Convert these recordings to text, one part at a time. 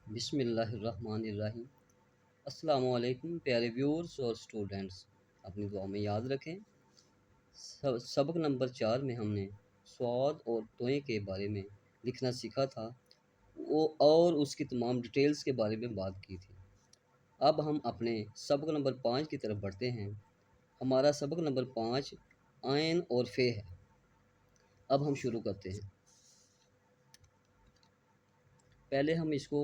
बिस्मिल्लाहिर्रहमानिर्रहीम। अस्सलामु अलैकुम प्यारे व्यूअर्स और स्टूडेंट्स, अपनी दुआ में याद रखें। सबक नंबर 4 में हमने स्वाद और तोय के बारे में लिखना सीखा था वो और उसकी तमाम डिटेल्स के बारे में बात की थी। अब हम अपने सबक नंबर 5 की तरफ बढ़ते हैं। हमारा सबक नंबर 5 आयन और फे है। अब हम शुरू करते हैं। पहले हम इसको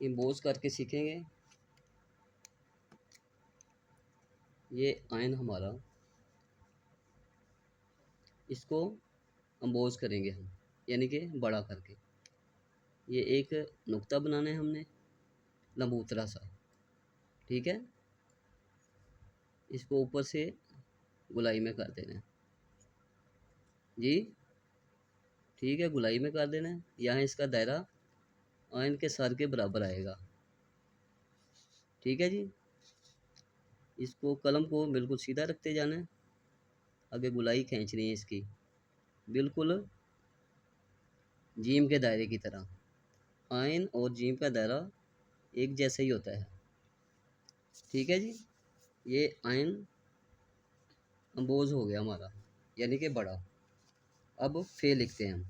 इम्बोज करके सीखेंगे। ये आयन हमारा, इसको अम्बोज करेंगे हम, यानी कि बड़ा करके। ये एक नुक्ता बनाना है हमने, लंबूतरा सा, ठीक है। इसको ऊपर से गुलाई में कर देना है जी, ठीक है। गुलाई में कर देना है। यहाँ इसका दायरा आयन के सर के बराबर आएगा, ठीक है जी। इसको कलम को बिल्कुल सीधा रखते जाना है। आगे गुलाई खींचनी है इसकी, बिल्कुल जीम के दायरे की तरह। आयन और जीम का दायरा एक जैसा ही होता है, ठीक है जी। ये आयन अम्बोज हो गया हमारा, यानी कि बड़ा। अब फे लिखते हैं हम।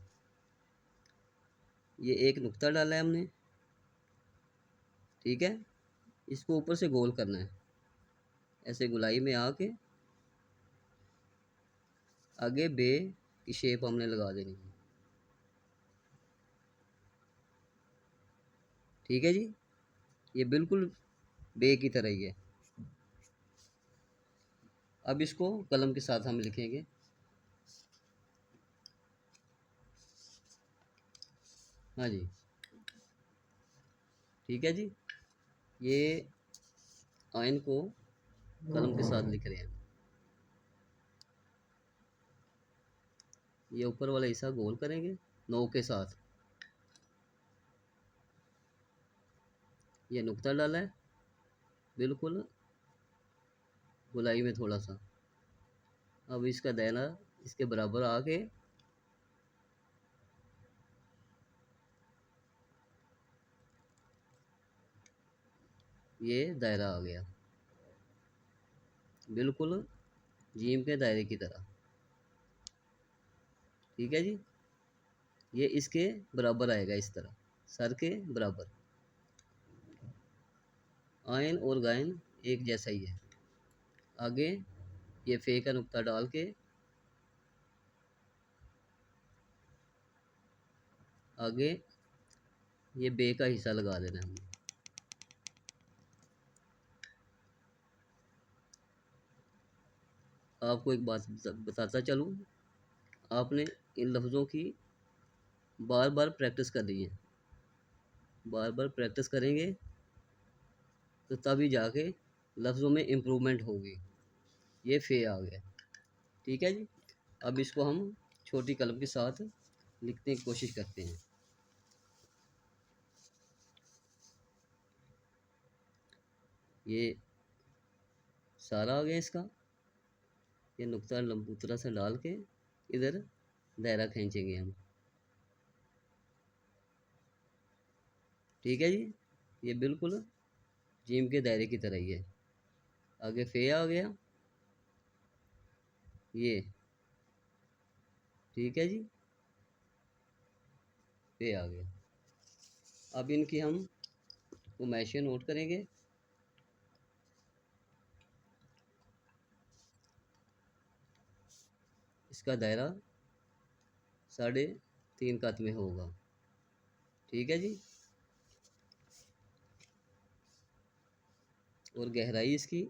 ये एक नुक्ता डाला है हमने, ठीक है। इसको ऊपर से गोल करना है, ऐसे गुलाई में आके आगे बे की शेप हमने लगा देनी है, ठीक है जी। ये बिल्कुल बे की तरह ही है। अब इसको कलम के साथ हम लिखेंगे। हाँ जी, ठीक है जी। ये आयन को कलम के साथ लिख रहे हैं। ये ऊपर वाला हिस्सा गोल करेंगे नो के साथ। ये नुक्ता डाला है बिल्कुल गुलाई में थोड़ा सा। अब इसका दायरा इसके बराबर आके ये दायरा आ गया, बिल्कुल जीम के दायरे की तरह, ठीक है जी। ये इसके बराबर आएगा, इस तरह सर के बराबर। आयन और गायन एक जैसा ही है। आगे ये फे का नुक्ता डाल के आगे ये बे का हिस्सा लगा देना है हमने। आपको एक बात बताता चलूँ, आपने इन लफ्ज़ों की बार बार प्रैक्टिस करनी है। बार बार प्रैक्टिस करेंगे तो तभी जाके लफ्ज़ों में इम्प्रूवमेंट होगी। ये फे आ गया, ठीक है जी। अब इसको हम छोटी कलम के साथ लिखने की कोशिश करते हैं। ये सारा आ गया इसका। ये नुक्ता लंबूतरा से डाल के इधर दायरा खींचेंगे हम, ठीक है जी। ये बिल्कुल जिम के दायरे की तरह ही है। आगे फे आ गया ये, ठीक है जी। फे आ गया। अब इनकी हम उमैशें नोट करेंगे। इसका दायरा 3.5 कत में होगा, ठीक है जी। और गहराई इसकी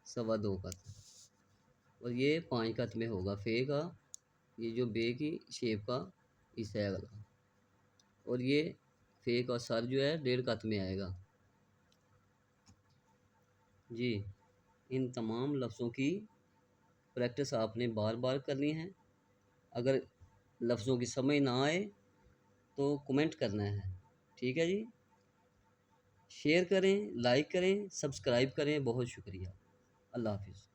2.25 कत, और ये 5 कत में होगा फे का। ये जो बे की शेप का हिस्सा है अगला, और ये फे का सर जो है 1.5 कत में आएगा जी। इन तमाम लफ्ज़ों की प्रैक्टिस आपने बार बार करनी है। अगर लफ्ज़ों की समझ ना आए तो कमेंट करना है, ठीक है जी। शेयर करें, लाइक करें, सब्सक्राइब करें। बहुत शुक्रिया। अल्लाह हाफिज़।